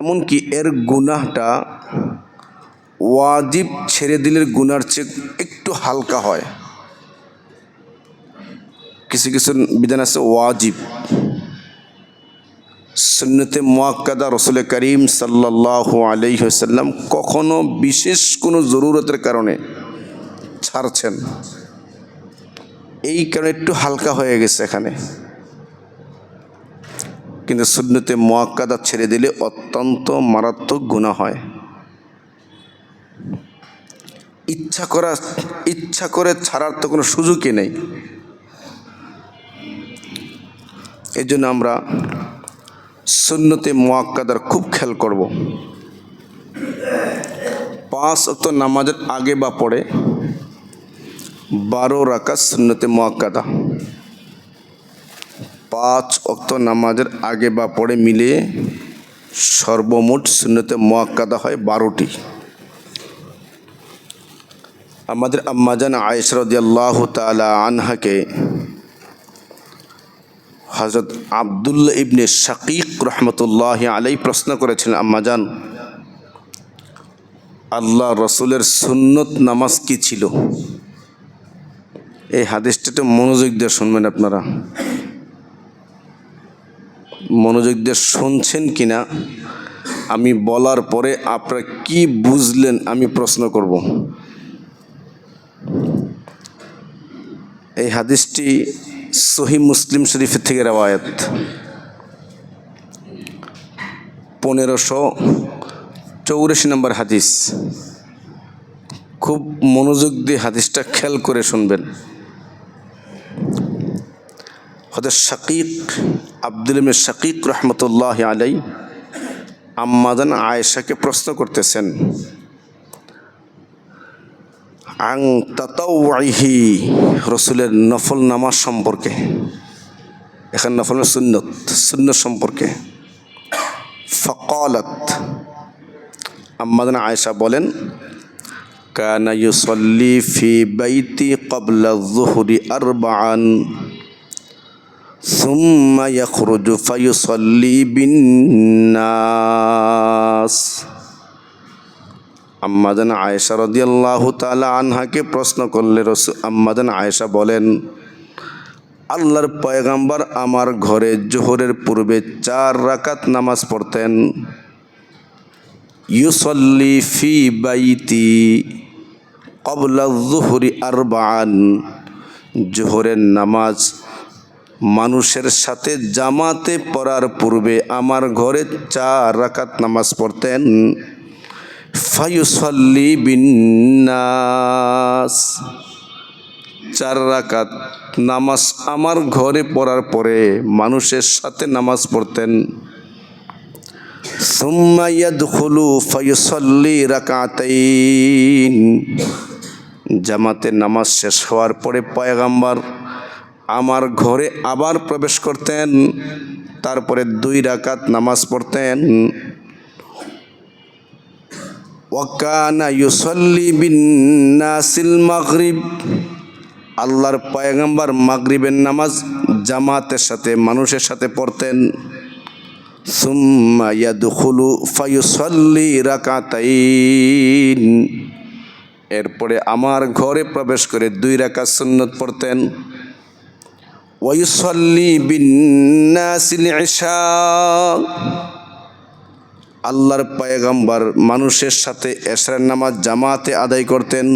এমনকি এর গুনাহটা ওয়াজিব ছেড়ে দিলে গুনার চেয়ে একটু হালকা হয়। কিছু কিছু বিধান আছে ওয়াজিব, সুন্নতে মুআক্কাদা রাসূল করিম সাল্লাল্লাহু আলাইহি ওয়াসাল্লাম কখনো বিশেষ কোনো জরুরতের কারণে ছাড়ছেন, এই কারণে একটু হালকা হয়ে গেছে এখানে। কিন্তু সুন্নতে মুআক্কাদা ছেড়ে দিলে অত্যন্ত মারাত্মক গুনাহ হয়। ইচ্ছা করে ছাড়ার তো কোনো সুযোগই নেই। এই জন্য আমরা সুন্নতে মুআক্কাদার খুব খেয়াল করব। 5 ওয়াক্ত নামাজের আগে বা পরে 12 রাকাত সুন্নতে মুআক্কাদা, 5 ওয়াক্ত নামাজের আগে বা পরে মিলিয়ে সর্বমোট সুন্নতে মুআক্কাদা হয় 12টি। আমাদের আম্মাজান আয়েশা রাদিয়াল্লাহু তাআলা আনহাকে হযরত আব্দুল্লাহ ইবনে শাকীক রাহমাতুল্লাহি আলাইহি প্রশ্ন করেছিলেন, আম্মাজান, আল্লাহ রসুলের সুন্নত নামাজ কি ছিল? এই হাদিসটা একটু মনোযোগ দিয়ে শুনবেন। আপনারা মনোযোগ দিয়ে শুনছেন কিনা আমি বলার পরে আপনারা কি বুঝলেন আমি প্রশ্ন করব। এই হাদিসটি সহিহ মুসলিম শরীফের থেকে রওয়ায়াত, 1584 নম্বর হাদিস। খুব মনোযোগ দিয়ে হাদিসটা খেয়াল করে শুনবেন। হযরত শাকীক, আব্দুল ইবনে শাকীক রাহমাতুল্লাহি আলাইহি আম্মাজান আয়েশাকে প্রশ্ন করতেছেন, আন তাতাউহি, রসুলের নফল নামাজ সম্পর্কে। এখানে নফল সুন্নত সম্পর্কে। ফাকালাত, আম্মাজান আয়েশা বলেন, কানা ইউসাল্লি ফি বাইতি ক্বাবলা যুহরি আরবাআন সুম্মা ইয়াখরুজু ফায়ুসাল্লি বিন্নাস। আম্মাজান আয়েশা রাদিয়াল্লাহু তাআলা আনহাকে প্রশ্ন করলে আম্মাজান আয়েশা বলেন, আল্লাহর পয়গাম্বর আমার ঘরে জোহরের পূর্বে 4 রাকাত নামাজ পড়তেন। ইউসাল্লি ফি বাইতি ক্বাবলা যুহরি আরবাআন, জোহরের নামাজ মানুষের সাথে জামাতে পড়ার পূর্বে আমার ঘরে 4 রাকাত নামাজ পড়তেন। ফায়ুসাল্লি বিন্নাস, 4 রাকাত নামাজ আমার ঘরে পড়ার পরে মানুষের সাথে নামাজ পড়তেন। সুম্মা ইয়াদখুলু ফায়ুসাল্লি রাকাতাইন, জামাতে নামাজ শেষ হওয়ার পরে পয়গাম্বর আমার ঘরে আবার প্রবেশ করতেন, তারপরে 2 রাকাত নামাজ পড়তেন। ওয়াকানা ইউসাল্লি বিন্নাসিল মাগরিব, আল্লাহর পয়গম্বর মাগরিবের নামাজ জামাতের সাথে মানুষের সাথে পড়তেন। সুম্মা ইয়াদখুলু ফায়ুসাল্লি রাকাতাইন, এরপরে আমার ঘরে প্রবেশ করে 2 রাকাত সুন্নত পড়তেন। ওয়ায়ুসাল্লি বিন্নাসিল ইশা, আল্লাহর পয়গম্বর মানুষের সাথে এশার নামাজ জামাতে আদায় করতেন।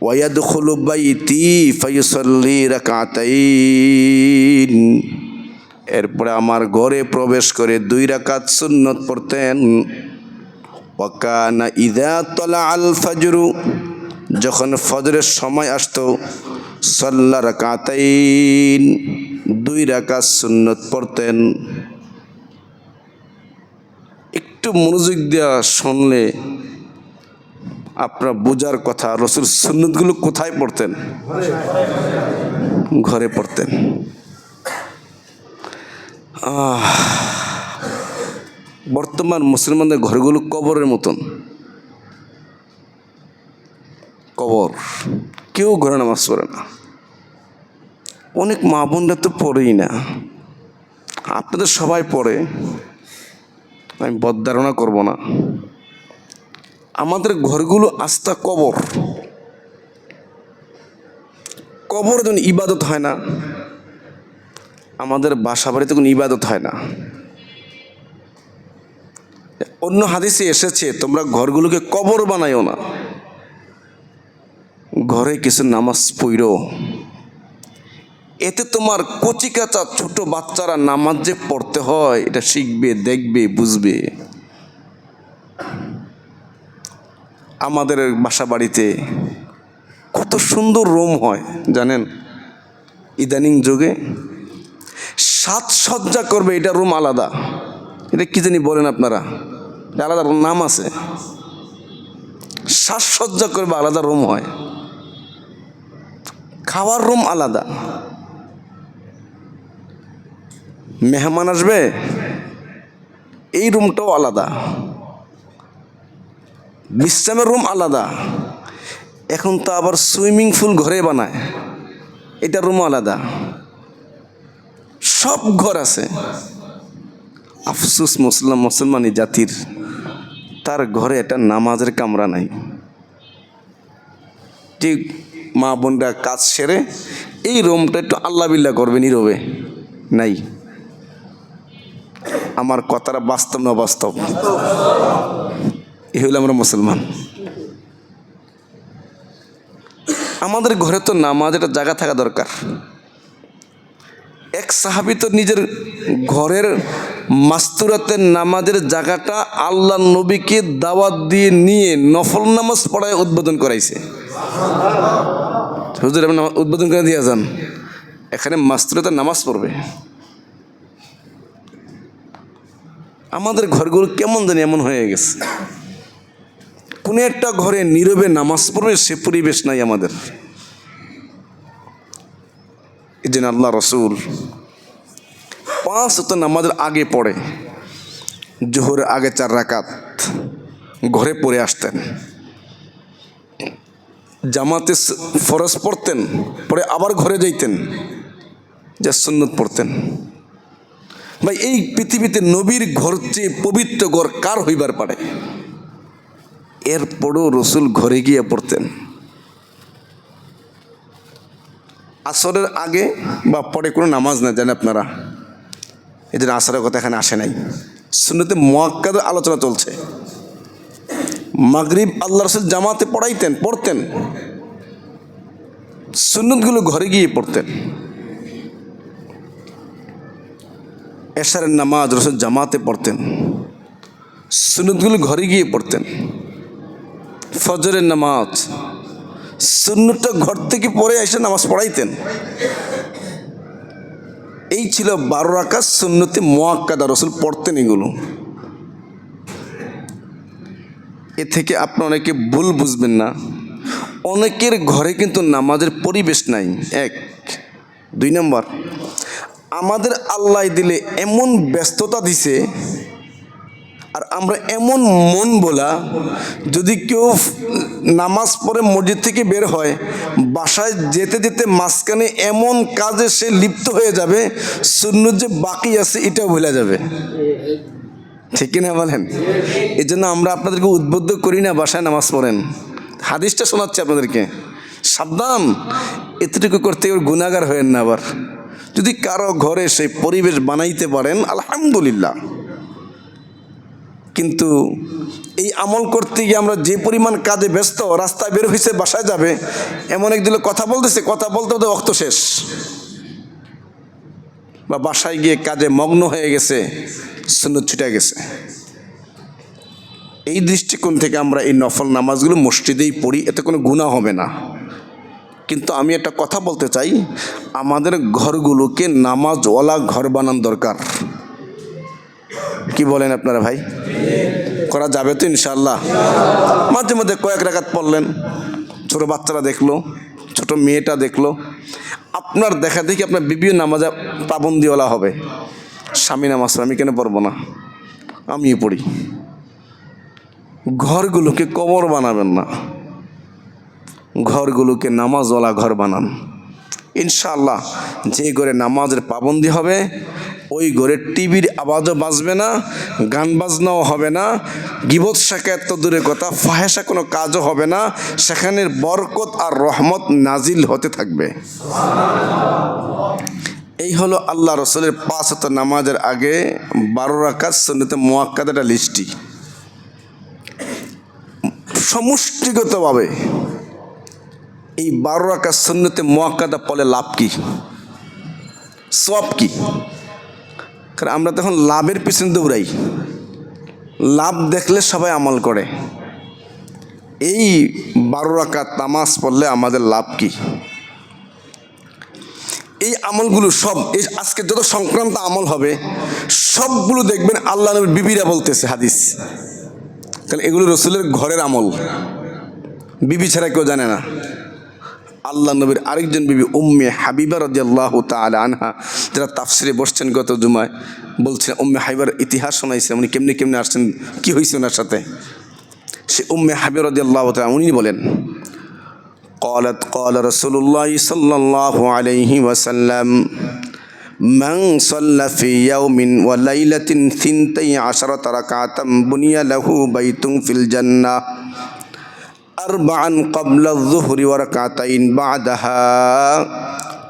ওয়ায়াদখুলু বাইতি ফায়ুসাল্লি রাকাতাইন, এরপরে আমার ঘরে প্রবেশ করে 2 রাকাত সুন্নত পড়তেন। ওয়াকানা ইযা তালাআল ফাজরু, যখন ফজরের সময় আসতো, সাল্লা রাকাতাইন, 2 রাকাত সুন্নত পড়তেন। একটু মনোযোগ দেওয়া শুনলে আপনার বোঝার কথা, রসুল সুন্নতগুলো কোথায় পড়তেন? ঘরে পড়তেন। বর্তমান মুসলমানদের ঘরগুলো কবরের মতন, কবর, কেউ ঘরে নামাজ পড়ে না। অনেক মা বোনরা তো পড়েই না, আপনাদের সবাই পড়ে, আমি বদধারণা করব না। আমাদের ঘরগুলো আস্থা কবর। কবরে যখন ইবাদত হয় না, আমাদের বাসা বাড়িতে কোনো ইবাদত হয় না। অন্য হাদিসে এসেছে তোমরা ঘরগুলোকে কবর বানাইও না, ঘরে কিছু নামাজ পড়ো। এতে তোমার কচিকাচা ছোট বাচ্চারা নামাজ যে পড়তে হয় এটা শিখবে, দেখবে, বুঝবে। আমাদের বাসা বাড়িতে কত সুন্দর রুম হয় জানেন, ইদানিং যুগে সাজসজ্জা করবে, এটা রুম আলাদা। এটা কি জানি বলেন আপনারা, আলাদা নাম আছে। সাজসজ্জা করবে আলাদা রুম হয়, খাওয়ার রুম আলাদা। মেহমান আসবে এই রুমটাও আলাদা, বিশ্রামের রুম আলাদা। এখন তো আবার সুইমিং পুল ঘরে বানায়, এটা রুম আলাদা। সব ঘর আছে। আফসুস মুসলমানি জাতির, তার ঘরে একটা নামাজের কামরা নাই। ঠিক মা বোনরা কাজ সেরে এই রুমটা একটু আল্লাহ বিল্লাহ করবে, নীরবে নাই। আমার কথাটা বাস্তব না বাস্তব? এই হইল আমরা মুসলমান। আমাদের ঘরে তো নামাজ একটা জায়গা থাকা দরকার। এক সাহাবী তো নিজের ঘরের মাস্তুরাতের নামাজের জায়গাটা আল্লাহ নবীকে দাওয়াত দিয়ে নিয়ে নফল নামাজ পড়ায় উদ্বোধন করাইছে। হুজুর আপনি উদ্বোধন করে দিয়ে যান, এখানে মাস্তুরাতের নামাজ পড়বে। আমাদের ঘরগুলো কেমন জানি এমন হয়ে গেছে, কোনো একটা ঘরে নীরবে নামাজ পড়বে সে পরিবেশ নাই আমাদের। এই জন্য আল্লাহ রসুল 5 ওয়াক্ত নামাজের আগে পড়ে, জোহরের আগে 4 রাকাত ঘরে পড়ে আসতেন। জামাতে ফরজ পড়তেন, পরে আবার ঘরে যাইতেন, যা সুন্নত পড়তেন। ভাই এই পৃথিবীতে নবীর ঘর চেয়ে পবিত্র ঘর কার হইবার পারে? এরপরও রসুল ঘরে গিয়ে পড়তেন। আসরের আগে বা পরে কোনো নামাজ না, জানেন আপনারা? এই জন্য আসরের কথা এখানে আসে নাই। সুন্নতে মুআক্কাদের আলোচনা চলছে। মাগরিব আল্লাহ রসুল জামাতে পড়তেন, সুন্নতগুলো ঘরে গিয়ে পড়তেন। এশারের নামাজ রসুল জামাতে পড়তেন, সুন্নতগুলো ঘরে গিয়ে পড়তেন। ফজরের নামাজ সুন্নতটা ঘর থেকে পড়ে এসে নামাজ পড়াইতেন। এই ছিল 12 রাকাত সুন্নতে মুআক্কাদা, রসুল পড়তেন এগুলো। এ থেকে আপনি অনেকে ভুল বুঝবেন না, অনেকের ঘরে কিন্তু নামাজের পরিবেশ নাই। 1, 2 নম্বর, আমাদের আল্লাহ দিলে এমন ব্যস্ততা দিছে, আর আমরা এমন মন বলা, যদি কেউ নামাজ পড়ে মসজিদ থেকে বের হয়, বাসায় যেতে যেতে মাঝখানে এমন কাজে সে লিপ্ত হয়ে যাবে, সুন্নত যে বাকি আছে এটাও ভুলে যাবে। ঠিক কিনা বলেন? এই জন্য আমরা আপনাদেরকে উদ্বুদ্ধ করি না বাসায় নামাজ পড়েন। হাদিসটা শোনাচ্ছি আপনাদেরকে, সাবধান, এতটুকু করতে ওর গুনাহগার হয়েন না। আবার যদি কারো ঘরে সেই পরিবেশ বানাইতে পারেন আলহামদুলিল্লাহ। কিন্তু এই আমল করতে গিয়ে আমরা যে পরিমাণ কাজে ব্যস্ত, রাস্তায় বের হয়েছে বাসায় যাবে, এমন একদিন কথা বলতে বলতে ওয়াক্ত শেষ, বা বাসায় গিয়ে কাজে মগ্ন হয়ে গেছে, সুন্নত ছুটে গেছে। এই দৃষ্টিকোণ থেকে আমরা এই নফল নামাজগুলো মসজিদেই পড়ি, এতে কোনো গুনাহ হবে না। কিন্তু আমি একটা কথা বলতে চাই, আমাদের ঘরগুলোকে নামাজওয়ালা ঘর বানানো দরকার। কি বলেন আপনারা ভাই? করা যাবে তো ইনশাআল্লাহ? মাঝে মধ্যে কয়েক রাকাত পড়লেন, ছোটো বাচ্চারা দেখলো, ছোট মেয়েটা দেখলো, আপনার দেখা দেখি আপনার বিবিও নামাজে পাবন্দিওয়ালা হবে। স্বামী নামাজ আমি কেন পড়বো না, আমিও পড়ি। ঘরগুলোকে কবর বানাবেন না, ঘরগুলোকে নামাজওয়ালা ঘর বানান। ইনশাআল্লাহ যে ঘরে নামাজের পাবন্দি হবে ওই ঘরে টিভির আওয়াজও বাজবে না, গান বাজনাও হবে না, গীবত শাকায়াত তো দূরের কথা, ফাহেসা কোনো কাজও হবে না। সেখানের বরকত আর রহমত নাজিল হতে থাকবে। এই হলো আল্লাহ রসুলের 5 ওয়াক্ত নামাজের আগে 12 রাকাত সুন্নতে মুআক্কাদা লিস্টটি। সমষ্টিগতভাবে এই 12 রাকাত সুন্নতে মুআক্কাদা পড়লে লাভ কি, সওয়াব কি? কারণ আমরা তখন লাভের পিছনে দৌড়াই, লাভ দেখলে সবাই আমল করে। এই 12 রাকাত নামাজ পড়লে আমাদের লাভ কি? এই আমলগুলো সব, এই আজকে যত সংক্রান্ত আমল হবে সবগুলো দেখবেন আল্লাহ নবীর বিবিরা বলতেছে হাদিস। কারণ এগুলো রসুলের ঘরের আমল, বিবি ছাড়া কেউ জানে না। আল্লাহ নবীর আরেকজন বিবি উম্মে হাবিবা রাদিয়াল্লাহু তাআলা আনহা, যারা তাফসিরে বসছেন গত জুমায়, বলছেন উম্মে হাবিবার ইতিহাস শোনাইছে, উনি কেমনি কেমনি আসছেন, কি হয়েছে ওনার সাথে। সে উম্মে হাবিবা রাদিয়াল্লাহু তাআলা, উনি বলেন قالت قال رسول الله صلى الله عليه وسلم من صلى في يوم وليلة 12 ركعة بني له بيت في الجنة 4 قبل الظهر وركعتين بعدها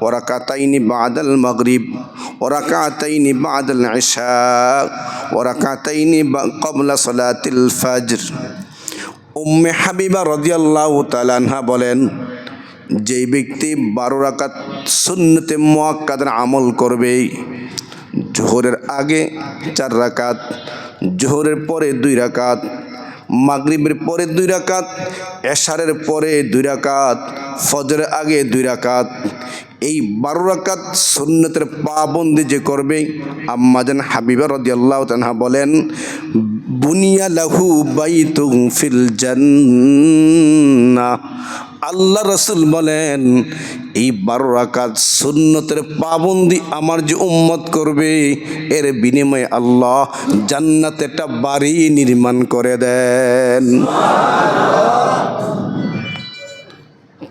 وركعتين بعد المغرب وركعتين بعد العشاء وركعتين قبل صلاة الفجر। উম্মে হাবিবা রাদিয়াল্লাহু তাআলা আনহা বলেন, যেই ব্যক্তি 12 রাকাত সুন্নতে মুআক্কাদার আমল করবে, জোহরের আগে 4 রাকাত, জোহরের পরে 2 রাকাত, মাগরিবের পরে 2 রাকাত, এশারের পরে 2 রাকাত, ফজরের আগে 2 রাকাত, এই 12 রাকাত সুন্নতের পাবন্দি যে করবে, আম্মাজান হাবিবা রাদিয়াল্লাহু তাআলা বলেন, বুনিয়া লাহু বাইতুন ফিল জান্নাহ। আল্লাহ রসুল বলেন, এই 12 রাকাত সুন্নতের পাবন্দি আমার যে উম্মত করবে, এর বিনিময়ে আল্লাহ জান্নাতে একটা বাড়ি নির্মাণ করে দেন।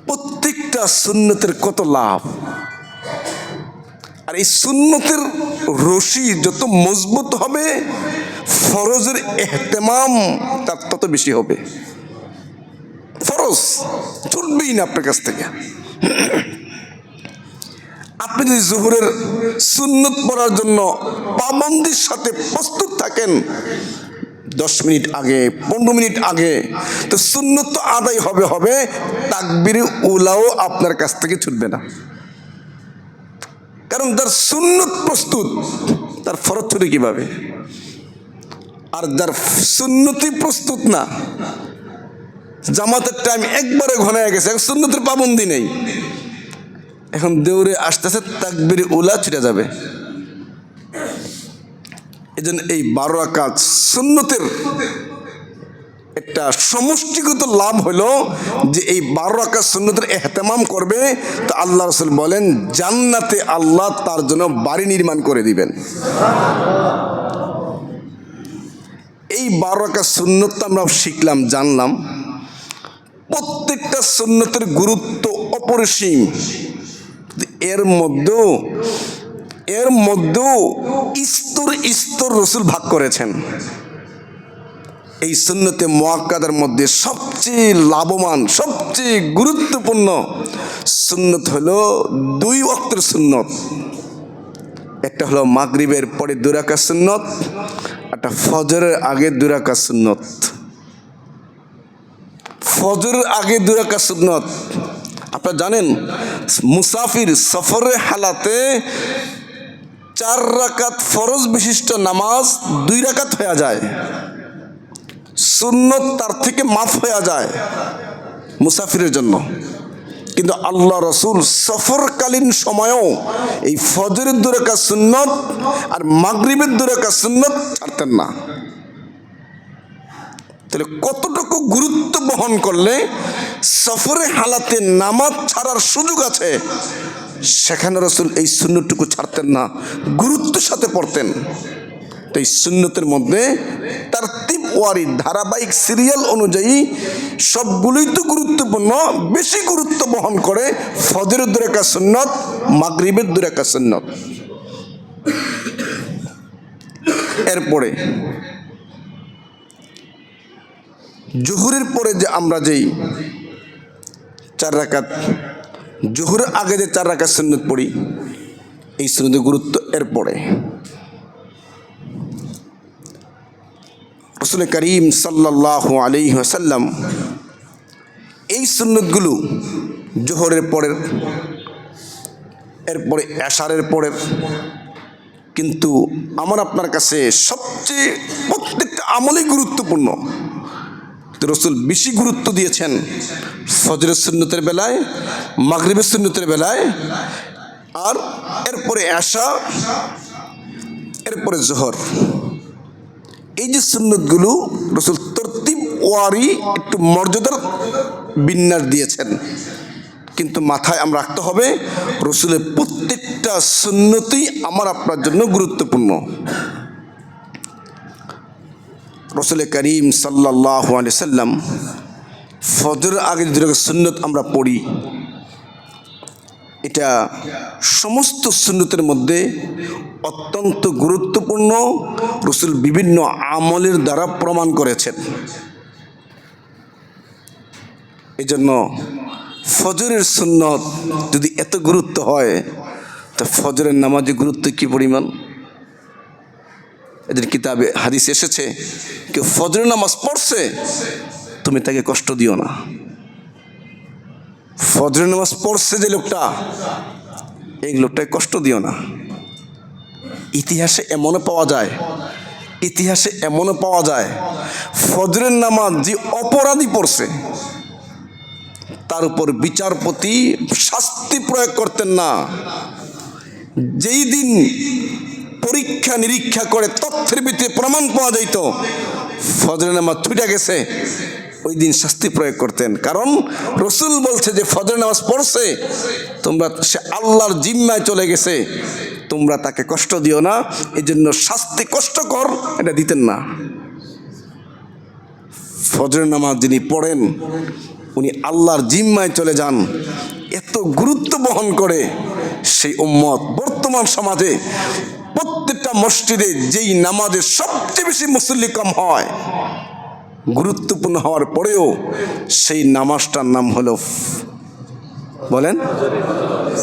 প্রত্যেকটা সুন্নতের কত লাভ! আর এই সুন্নতের রশি যত মজবুত হবে, ফরজের এহতেমাম তার তত বেশি হবে। ফরজ চলবেই না আপনার কাছ থেকে। আপনি যদি জোহরের সুন্নত পড়ার জন্য পাবন্দির সাথে প্রস্তুত থাকেন 10 মিনিট আগে, 15 মিনিট আগে, তো সুন্নত তো আদায় হবে, তাকবীরে উলাও আপনার কাছ থেকে ছুটবে না। কারণ যার সুন্নত প্রস্তুত, তার ফরজ ছুটে কিভাবে? আর যার সুন্নতি প্রস্তুত না, জামাতের টাইম একবারে ঘনায় গেছে, এখন সুন্নতের পাবন্দি নেই, এখন দৌড়ে আসতেছে, তাকবীরে উলা ছুটে যাবে। এই জন্য এই 12 রাকাত সুন্নতের একটা সমষ্টিগত লাভ হলো যে এই 12 রাকাত সুন্নতের এহতেমাম করবে, তো আল্লাহ রাসূল বলেন জান্নাতে আল্লাহ তার জন্য বাড়ি নির্মাণ করে দিবেন। এই 12 রাকাত সুন্নত আমরা শিখলাম, জানলাম। প্রত্যেকটা সুন্নতের গুরুত্ব অপরিসীম। এর মধ্যেও স্তর রসুল ভাগ করেছেন। এই সুন্নতে মুআক্কাদার মধ্যে সবচেয়ে লাভবান, সবচেয়ে গুরুত্বপূর্ণ সুন্নত হলো 2 ওয়াক্তের সুন্নত। একটা হলো মাগরিবের পরে 2 রাকাত সুন্নত, একটা ফজরের আগে 2 রাকাত সুন্নত। ফজরের আগে 2 রাকাত সুন্নত। আপনারা জানেন মুসাফির সফরের হালাতে 4 রাকাত ফরজ বিশিষ্ট নামাজ 2 রাকাত হয়ে যায়, সুন্নত তার থেকে মাফ হয়ে যায় মুসাফিরের জন্য। কিন্তু আল্লাহ রসুল সফরকালীন সময়েও এই ফজরের 2 রাকাত সুন্নত আর মাগরিবের 2 রাকাত সুন্নত ছাড়তেন না। তাহলে কতটুকু গুরুত্ব বহন করলে সফরে হালাতে নামাজ ছাড়ার সুযোগ আছে, সেখানে রসুল এই সুন্নতটুকু ছাড়তেন না, গুরুত্বের সাথে পড়তেন। তো এই সুন্নতের মধ্যে তারতিব ওয়ারি, ধারাবাহিক সিরিয়াল অনুযায়ী সবগুলোই তো গুরুত্বপূর্ণ, বেশি গুরুত্ব বহন করে ফজরের 2 রাকাত সুন্নত, মাগরিবের 2 রাকাত সুন্নত। এরপরে জোহরের পরে যে আমরা যেই 4 রাকাত, জোহরের আগে যে 4 রাকাত সুন্নত পড়ি, এই সুন্নতের গুরুত্ব এরপরে। রাসূল করিম সাল্লাল্লাহু আলাইহি ওয়াসাল্লাম এই সুন্নতগুলো জোহরের পরের, এরপরে এশারের পরের, কিন্তু আমার আপনার কাছে সবচেয়ে প্রত্যেকটা আমলই গুরুত্বপূর্ণ। রাসূল বেশি গুরুত্ব দিয়েছেন ফজরের সুন্নতের বেলায়, মাগরিবের সুন্নতের বেলায়, আর এরপরে এশা, এরপরে জোহর। এই যে সুন্নতগুলো রাসূল তরতিব ওয়ারি একটু মর্যাদার বিন্যাস দিয়েছেন, কিন্তু মাথায় আমরা রাখতে হবে রাসূলের প্রত্যেকটা সুন্নতই আমার আপনার জন্য গুরুত্বপূর্ণ। রাসূল করিম সাল্লাল্লাহু আলাইহি সাল্লাম ফজরের আগে যে সুন্নত আমরা পড়ি, এটা সমস্ত সুন্নতের মধ্যে অত্যন্ত গুরুত্বপূর্ণ। রাসূল বিভিন্ন আমলের দ্বারা প্রমাণ করেছেন। এজন্য ফজরের সুন্নত যদি এত গুরুত্ব হয়, তো ফজরের নামাজের গুরুত্ব কি পরিমাণ। এদের কিতাবে হাদিস এসেছে, কেউ ফজরের নামাজ পড়ছে, তুমি তাকে কষ্ট দিও না। ফজরের নামাজ পড়ছে যে লোকটা, এই লোকটাকে কষ্ট দিও না। ইতিহাসে এমনও পাওয়া যায় ফজরের নামাজ যে অপরাধী পড়ছে, তার উপর বিচারপতি শাস্তি প্রয়োগ করতেন না। যেই দিন পরীক্ষা নিরীক্ষা করে তথ্যের ভিত্তিতে প্রমাণ পাওয়া যাইত ফজরের নামাজ ছুটে গেছে, ওই দিন শাস্তি প্রয়োগ করতেন। কারণ রাসূল বলছে যে ফজরের নামাজ পড়ছে, তোমরা, সে আল্লাহর জিম্মায় চলে গেছে, তোমরা তাকে কষ্ট দিও না। এই জন্য শাস্তি কষ্টকর এটা দিতেন না। ফজরের নামাজ যিনি পড়েন উনি আল্লাহর জিম্মায় চলে যান, এত গুরুত্ব বহন করে সেই উম্মত। বর্তমান সমাজে প্রত্যেকটা মসজিদে যেই নামাজে সবচেয়ে বেশি মুসল্লি কম হয়, গুরুত্বপূর্ণ হওয়ার পরেও সেই নামাজটার নাম হলো,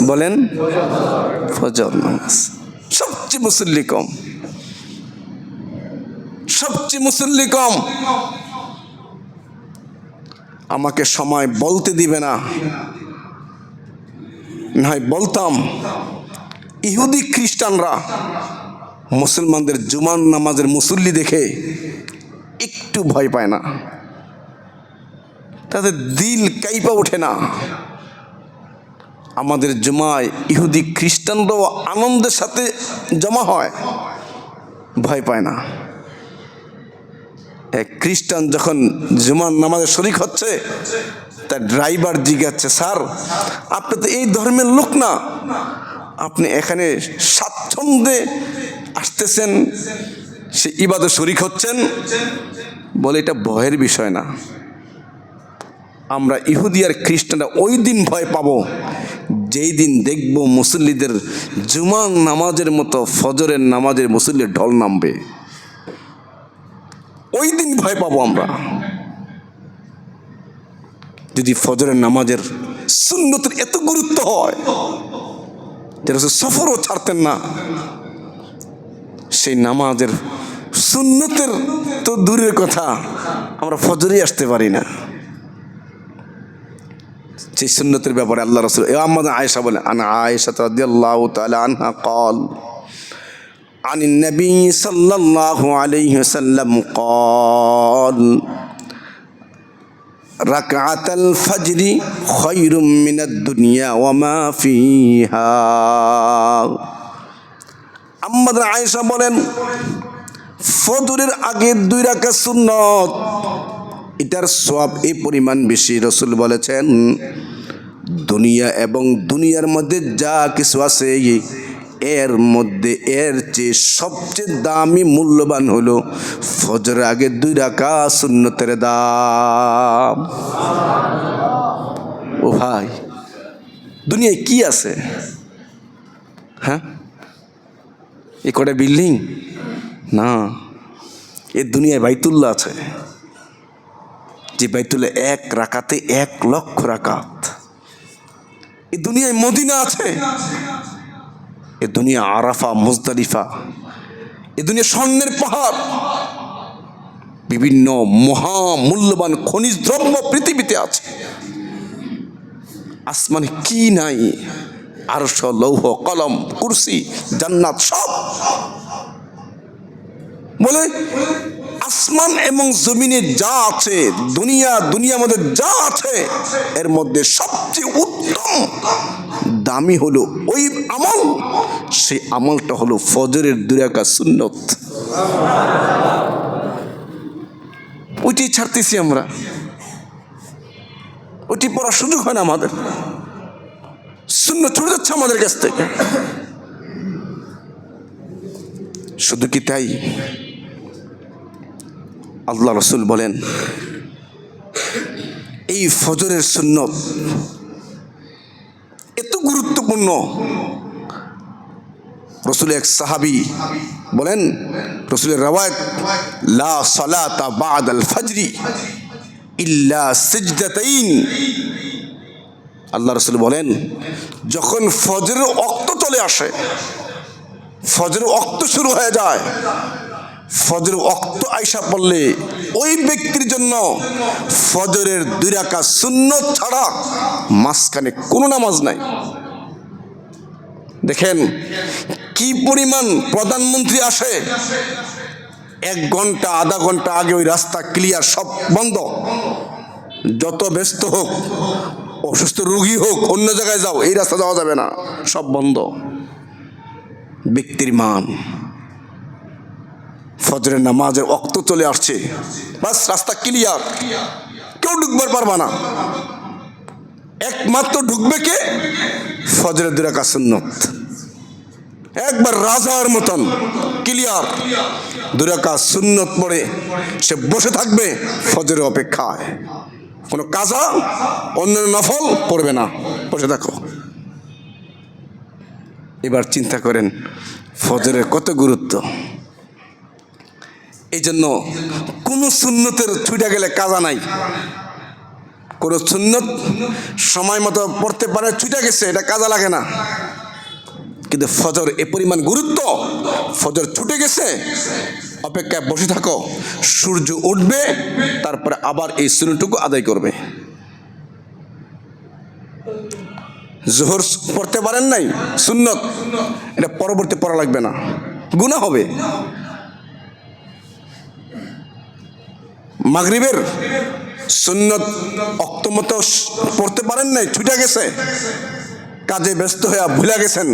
বলেন ফজর নামাজ। সবচেয়ে মুসল্লি কম। আমাকে সময় বলতে দিবে না, নয় বলতাম, ইহুদি খ্রিস্টানরা মুসলমানদের জুমার নামাজের মুসল্লি দেখে একটু ভয় পায় না, তাদের দিল কাইপা ওঠে না। আমাদের জুমায় ইহুদি খ্রিস্টানরাও আনন্দের সাথে জমা হয়, ভয় পায় না। এক খ্রিস্টান যখন জুমার নামাজে শরীক হচ্ছে, তার ড্রাইভার জিজ্ঞাসা, স্যার আপনি তো এই ধর্মের লোক না, আপনি এখানে স্বাচ্ছন্দ্যে আসতেছেন, সে ইবাদত শরীক হচ্ছেন? বলে এটা ভয়ের বিষয় না। আমরা ইহুদি আর খ্রিস্টানরা ওই দিন ভয় পাবো যেই দিন দেখব মুসল্লিদের জুমার নামাজের মতো ফজরের নামাজের মুসল্লির ঢল নামবে, ওই দিন ভয় পাবো আমরা। যদি ফজরের নামাজের সুন্নতের এত গুরুত্ব হয়, রাসূল সফরও ছাড়তেন না, সেই নামাজের সুন্নতের তো দূরের কথা, আমরা ফজরেই আসতে পারি না। সেই সুন্নতের ব্যাপারে আল্লাহ রাসূল, আম্মা আয়েশা বলেন, আনা আয়েশা রাদিয়াল্লাহু তাআলা আনহা قال عن النبي صلى الله عليه وسلم قال ركعة الفجر خير من الدنيا وما فيها। আম্মা আয়েশা বলেন, ফজরের আগে 2 রাকাত সুন্নত, এটার সওয়াব এই পরিমাণ বেশি। রাসূল বলেছেন, দুনিয়া এবং দুনিয়ার মধ্যে যা কিছু আছে এর মধ্যে এর চেয়ে সবচেয়ে দামি মূল্যবান হলো ফজরের আগে 2 রাকাত সুন্নতের দাম। ও ভাই, দুনিয়ায় কি আছে? হ্যাঁ, এই কটা বিল্ডিং, না, এ দুনিয়ায় বাইতুল্লাহ আছে, যে বাইতুল্লাহ 1 রাকাতে 1,00,000 রাকাত। এ দুনিয়ায় মদিনা আছে, এ দুনিয়া আরাফা, মুজদালিফা, এ দুনিয়া স্বর্ণের পাহাড়, বিভিন্ন মহামূল্যবান খনিজ দ্রব্য পৃথিবীতে আছে। আসমানে কি নাই? আরশ, লৌহ, কলম, কুরসি, জান্নাত সব। বলে আসমান এবং জমিনে যা আছে, দুনিয়ার মধ্যে যা আছে, এর মধ্যে সবচেয়ে উত্তম দামি হলো ওই আমল, সেই আমলটা হলো ফজরের 2 রাকাত সুন্নত। ওইটি ছাড়তেছি আমরা, ওইটি পড়ার সুযোগ হয় না আমাদের, সুন্নত ছুটে যাচ্ছে আমাদের কাছ থেকে। শুধু কি তাই? আল্লাহ রসুল বলেন এই ফজরের সুন্নত এত গুরুত্বপূর্ণ। রসুল এক সাহাবী বলেন, রসুলের রওয়ায়াত, লা সালাতা বাদাল ফজরি ইল্লা সিজদাতাইন। আল্লাহ রসুল বলেন, যখন ফজরের ওয়াক্ত চলে আসে, ফজরের ওয়াক্ত শুরু হয়ে যায়, ফজরের ওয়াক্ত আইসা পড়লে ওই ব্যক্তির জন্য ফজরের 2 রাকাত সুন্নত ছাড়া মাঝখানে কোনো নামাজ নাই। দেখেন কি পরিমাণ প্রধানমন্ত্রী আসে, 1 ঘন্টা আধা ঘন্টা আগে ওই রাস্তা ক্লিয়ার, সব বন্ধ। যত ব্যস্ত হোক, অসুস্থ রোগী হোক, অন্য জায়গায় যাও, এই রাস্তা যাওয়া যাবে না, সব বন্ধ। ব্যক্তির মান, ফজরের নামাজের ওয়াক্ত চলে আসছে, বাস রাস্তা ক্লিয়ার, কেউ ঢুকবার পারবা না। একমাত্র ঢুকবে কে? ফজরের 2 রাকাত সুন্নত, একবার রাজার মতন ক্লিয়ার 2 রাকাত সুন্নত পড়ে সে বসে থাকবে ফজরের অপেক্ষায়। কোনো কাজা অন্য নফল পড়বে না, বসে থাকো। এবার চিন্তা করেন ফজরের কত গুরুত্ব। এই জন্য কোনো সুন্নতের ছুটে গেলে কাজা নাই। কোনো সুন্নত সময় মতো পড়তে পারে, ছুটে গেছে, এটা কাজা লাগে না। কিন্তু ফজর এ পরিমাণ গুরুত্ব, ফজর ছুটে গেছে, অপেক্ষায় বসে থাকো, সূর্য উঠবে, তারপরে আবার এই সুন্নতটুকু আদায় করবে। জোহর পড়তে পারেন নাই, সুন্নত, এটা পরবর্তী পড়া লাগবে না, গুনাহ হবে। মাগরিবের সুন্নত অক্তমতো পড়তে পারেন নাই, ছুটে গেছে, কাজে ব্যস্ত হয়ে ভুলে গেছেন,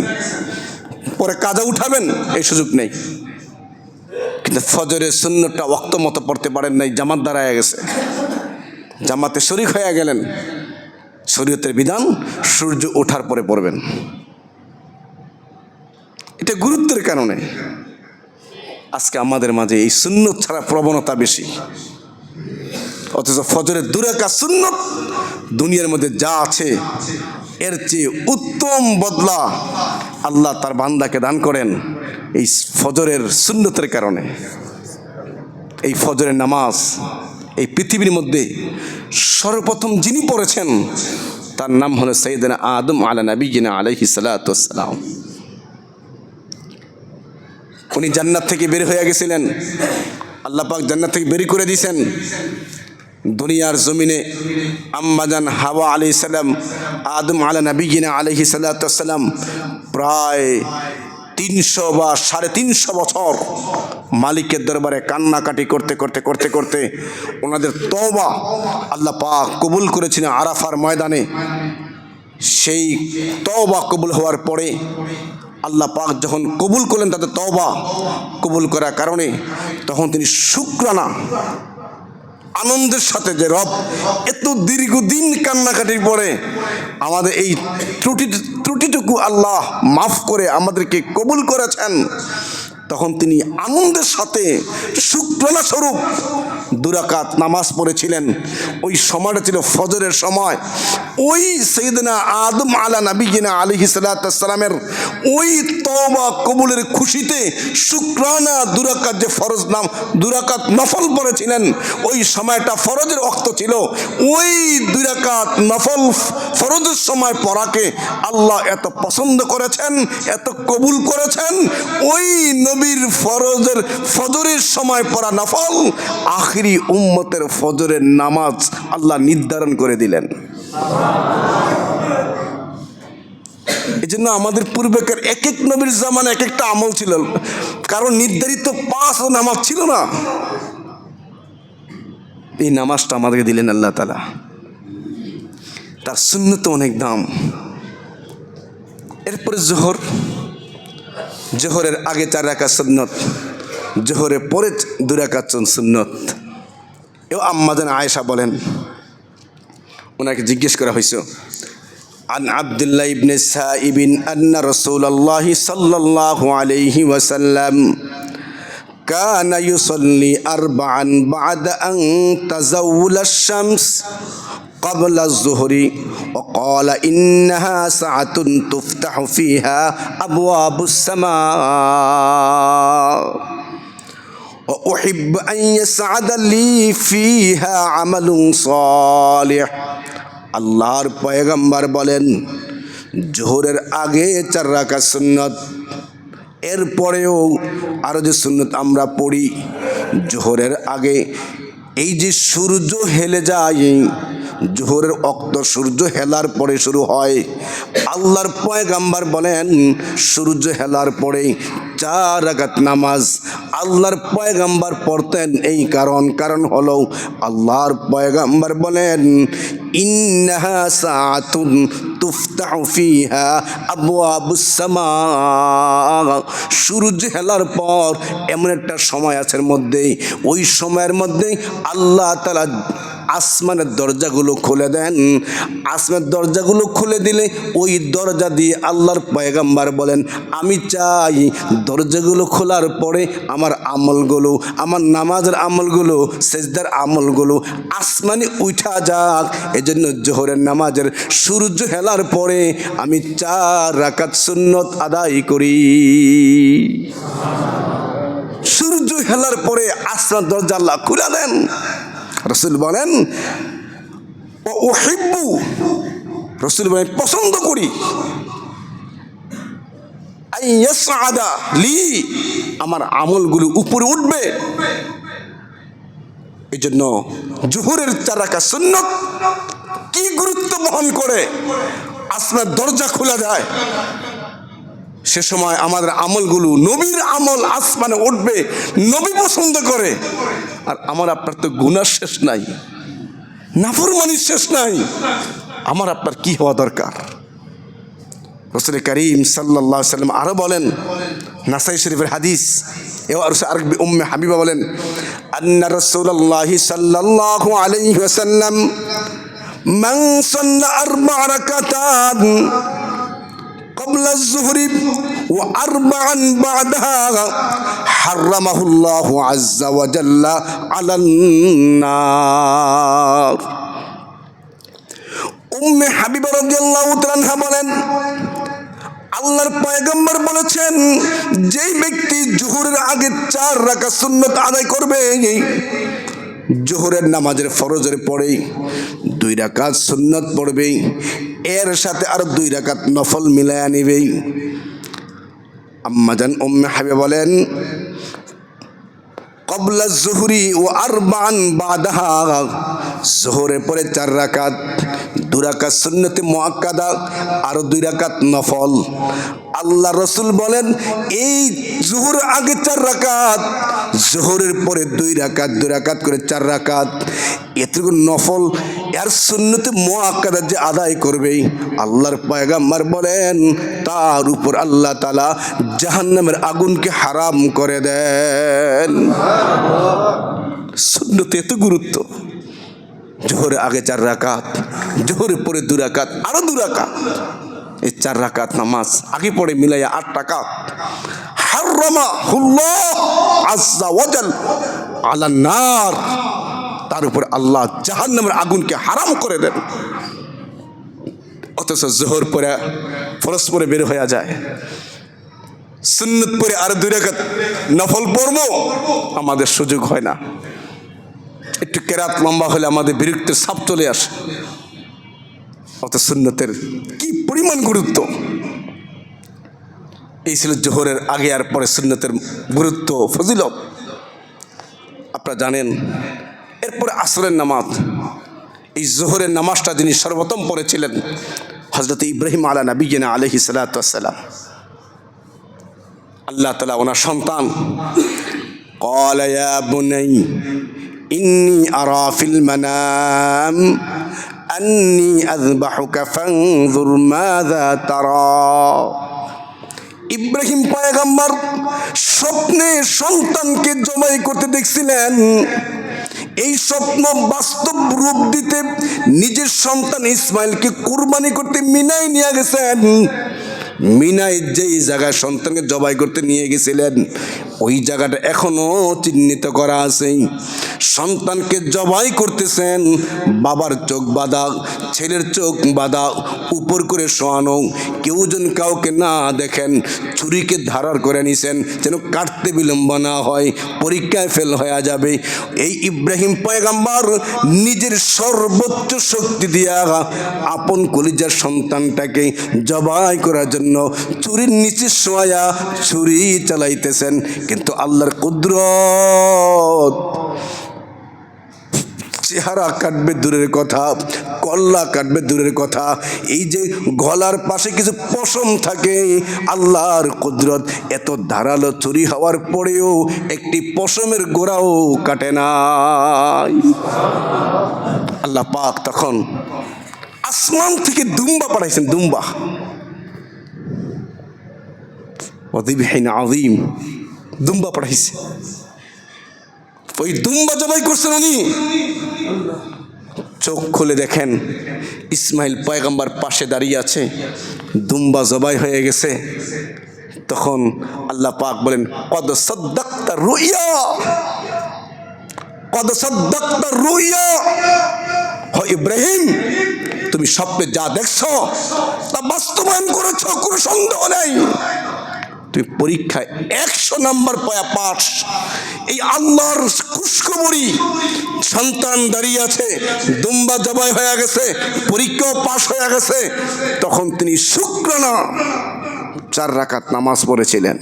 পরে কাজে উঠাবেন, এই সুযোগ নেই। কিন্তু ফজরের সুন্নতটা অক্তমতো পড়তে পারেন নাই, জামাত দাঁড়ায় গেছে, জামাতে শরীক হয়ে গেলেন, শরীয়তের বিধান সূর্য ওঠার পরে পড়বেন। এটা গুরুত্বের কারণে আজকে আমাদের মাঝে এই সুন্নত ছাড়া প্রবণতা বেশি। অথচ ফজরের 2 রাকাত সুন্নত দুনিয়ার মধ্যে যা আছে এর চেয়ে উত্তম বদলা আল্লাহ তার বান্দাকে দান করেন এই ফজরের সুন্নতের কারণে। এই ফজরের নামাজ এই পৃথিবীর মধ্যে সর্বপ্রথম যিনি পড়েছেন তার নাম হলো সাইয়েদনা আদম আলা নবিয়িনা আলাইহিস সালাতু ওয়াস সালাম। উনি জান্নাত থেকে বের হয়ে গেছিলেন, আল্লাহ পাক জান্নাত থেকে বের করে দিয়েছেন। দুনিয়ার জমিনে আম্মাজান হাওয়া আলাইহিস সালাম, আদম আলা নবিয়িনা আলাইহিস সালাতু ওয়াস সালাম প্রায় 300 বা 350 বছর মালিকের দরবারে কান্নাকাটি করতে করতে করতে করতে ওনাদের তওবা আল্লাহ পাক কবুল করেছিলেন আরাফার ময়দানে। সেই তওবা কবুল হওয়ার পরে আল্লাহ পাক যখন কবুল করলেন তাদের তওবা কবুল করার কারণে, তখন তিনি শুকরানা আনন্দের সাথে যে রব এত দীর্ঘদিন কান্নাকাটির পরে আমাদের এই ত্রুটিটুকু আল্লাহ মাফ করে আমাদেরকে কবুল করেছেন, তখন তিনি আনন্দের সাথে শুকরানা স্বরূপ দুরাকাত নামাজ পড়েছিলেন। ওই সময়টা ছিল ফজরের সময়। ওই সাইয়েদনা আদম আলা নবিয়িনা আলাইহিস সালাতু ওয়াস সালামের ওই তওবা কবুলের খুশিতে শুকরানা দুরাকাত যে ফরজ নাম দুরাকাত নফল পড়েছিলেন, ওই সময়টা ফরজের ওয়াক্ত ছিল। ওই দুরাকাত নফল ফরজের সময় পড়াকে আল্লাহ এত পছন্দ করেছেন, এত কবুল করেছেন। ওই নবীর ফজরের সময় পড়া নফল আখিরি উম্মতের ফজরের নামাজ আল্লাহ নির্ধারণ করে দিলেন। এই জন্য আমাদের পূর্বেকার এক এক নবীর জামানে এক একটা আমল ছিল, কারণ নির্ধারিত 5 নামাজ ছিল না। এই নামাজটা আমাদেরকে দিলেন আল্লাহ তাআলা। তার সুন্নত অনেক দাম। এরপরে জোহরের আগে 4 রাকাত সুন্নত, জোহরের পরে 2 রাকাত সুন্নত। এও আম্মা জান আয়েশা বলেন, ওনাকে জিজ্ঞেস করা হয়েছে, عن عبد الله بن السائب أن رسول الله صلى الله عليه وسلم كان يصلي 4 بعد أن تزول الشمس قبل الظهر وقال إنها ساعة تفتح فيها أبواب السماء وأحب أن يسعد لي فيها عمل صالح। আল্লাহর পয়গম্বর বলেন, জোহরের আগে 4 রাকাত সুন্নত, এরপরেও আরও যে সুন্নত আমরা পড়ি জোহরের আগে। এই যে সূর্য হেলে যায়, জোহরের ওয়াক্ত সূর্য হেলার পরে শুরু হয়। আল্লাহর পয়গম্বর বলেন সূর্য হেলার পরে 4 রাকাত নামাজ আল্লাহর পয়গম্বর পড়তেন। এই কারণ হলো আল্লাহর পয়গম্বর বলেন, ইন্নাহা সাআতুন তুফতাহু ফিহা আবওয়াবুস সামা। সূর্য হেলার পর এমন একটা সময় আছে মধ্যে, ওই সময়ের মধ্যে আল্লাহ তাআলা আসমানের দরজাগুলো খুলে দেন। আসমানের দরজাগুলো খুলে দিলে ওই দরজা দিয়ে আল্লাহর পয়গম্বর বলেন, আমি চাই দরজাগুলো খোলার পরে আমার আমলগুলো, আমার নামাজের আমলগুলো, সেজদার আমলগুলো আসমানে উঠা যাক। এজন্য জোহরের নামাজের সূর্য হেলার পরে আমি 4 রাকাত সুন্নত আদায় করি। সূর্য হেলার পরে আসমানের দরজা আল্লাহ খুলে দেন। রসুল বলেন, রসুল বলেন পছন্দ করি, আমার আমলগুলো উপরে উঠবে। এই জন্য জোহরের 4 রাকাত সুন্নত কি গুরুত্ব বহন করে। আসমানের দরজা খোলা যায়, সে সময় আমাদের আমলগুলো, নবীর আমল আসমানে উঠবে, নবী পছন্দ করে। আর আমার আপনার তো গুনাহ শেষ নাই, নাফরমানির শেষ নাই, আমার আপনার কি হওয়া দরকার। রাসূল করিম সাল্লাল্লাহু আলাইহি ওয়াসাল্লাম আরো বলেন, নাসাই শরীফের হাদিস, আর আরেকবি উম্মে হাবিবা বলেন, আন্না রাসূলুল্লাহি সাল্লাল্লাহু আলাইহি ওয়াসাল্লাম মান সাল্লা 4 রাকাতান قبل الظهر و4 بعدها حرمه الله عز وجل على النار। উম্মে হাবিবা রাদিয়াল্লাহু তাআলা আনহা বলেন, আল্লাহর পয়গম্বর বলেছেন, যেই ব্যক্তি জোহরের আগে 4 রাকাত সুন্নত আদায় করবে, জোহরের নামাজের ফরজের পরে 2 রাকাত সুন্নত পড়বে, এর সাথে আর 2 রাকাত নফল মিলায়া নিবে। আম্মা জান উম্মে হাবিবা বলেন, ক্বাবলা যুহরি ওয়া 4 বাদাহা, জোহরের পরে 4 রাকাত, 2 রাকাত সুন্নতে মুআক্কাদা আর 2 রাকাত নফল। আল্লাহ রসুল বলেন, এই জোহর আগে 4 রাকাত, জোহরের পরে 2 রাকাত, 2 রাকাত করে 4 রাকাত, এতটুকু নফল আর সুন্নতে মুআক্কাদা যে আদায় করবে, আল্লাহর পয়গম্বর বলেন তার উপর আল্লাহ তাআলা জাহান্নামের আগুনকে হারাম করে দেন। সুন্নতে এত গুরুত্ব। জোহরের আগে 4 রাকাত, জোহরের পরে 2 রাকাত, আরো 2 রাকাত, এই 4 রাকাত নামাজ আগে পড়ে মিলাইয়া 8 রাকাত হারামাহুল্লাহ আযজা ওয়া জাল। আলান নার, তার উপর আল্লাহ জাহান্নামের আগুনকে হারাম করে দেন। অথচ জোহর পরে ফরজ পরে বের হয়ে যায়, সুন্নত পরে আর 2 রাকাত নফল পড়বো, আমাদের সুযোগ হয় না। একটু কেরাত লম্বা হলে আমাদের বিরক্তির ছাপ চলে আসে। অত সুন্নতের কি পরিমাণ গুরুত্ব! এই ছিল জোহরের আগে আর পরে সুন্নতের গুরুত্ব, ফজিলত আপনারা জানেন। এরপরে আসরের নামাজ। এই জোহরের নামাজটা যিনি সর্বপ্রথম পড়েছিলেন হযরত ইব্রাহিম আলা নবিয়িনা আলাইহিস সালাতু ওয়াস সালাম। আল্লাহ তাআলা ওনার সন্তান ক্বালা ইয়া বুনাই ইন্নী আরা ফিল মানাম আন্নী আযবাহুকা ফানজুর মাযা তারা। ইব্রাহিম পয়গম্বর স্বপ্নে সন্তানকে জবাই করতে দেখছিলেন। এই স্বপ্ন বাস্তব রূপ দিতে নিজের সন্তান ইসমাইলকে কুরবানি করতে মিনায় নিয়ে গেছেন। মিনায় যেই জায়গায় সন্তানকে জবাই করতে নিয়ে গেছিলেন ওই জায়গাটা এখনো চিহ্নিত করা আছে। সন্তানকে জবাই করতেছেন, বাবার চোখ বাঁধা, ছেলের চোখ বাঁধা, উপর করে শোয়ানো, কেউ যেন কাউকে না দেখেন। ছুরিকে ধারার করে নিছেন যেন কাটতে বিলম্ব না হয়, পরীক্ষায় ফেল হয়ে যাবে। এই ইব্রাহিম পয়গম্বর নিজের সর্বোচ্চ শক্তি দিয়া আপন কলিজার সন্তানটাকে জবাই করার জন্য ছুরির নিচে শোয়া ছুরি চালাইতেছেন। কিন্তু আল্লাহর কুদরত, চেহারা কাটবে দূরের কথা, কল্লা কাটবে দূরের কথা, এই যে গলার পাশে কিছু পশম থাকে, আল্লাহর কুদরত এত ধারালো ছুরি হওয়ার পরেও একটি পশমের গোড়াও কাটে নাই। আল্লাহ পাক তখন আসমান থেকে দুম্বা পাঠাইছেন, দুম্বা, ওয়াযিবহিন আযীম, দুম্বা পাঠাইছে। ওই দুম্বা জবাই করছেন উনি। চোখ খুলে দেখেন ইসমাইল পয়গম্বর পাশে দাঁড়িয়ে আছে, দুম্বা জবাই হয়ে গেছে। তখন আল্লাহ পাক বলেন কদ সাদ্দাকতা রুইয়া, কদ সাদ্দাকতা রুইয়া। ও ইব্রাহিম, তুমি স্বপ্নে যা দেখছো তা বাস্তবায়ন করেছো, কোনো সন্দেহ নেই। তুমি পরীক্ষায় 100 নাম্বার পাস। এই আল্লাহর খুশখবরি, সন্তান দাঁড়িয়ে আছে, দুম্বা জবাই হয়ে গেছে, পরীক্ষাও পাশ হয়ে গেছে। তখন তিনি শুকরানা 4 রাকাত নামাজ পড়েছিলেন।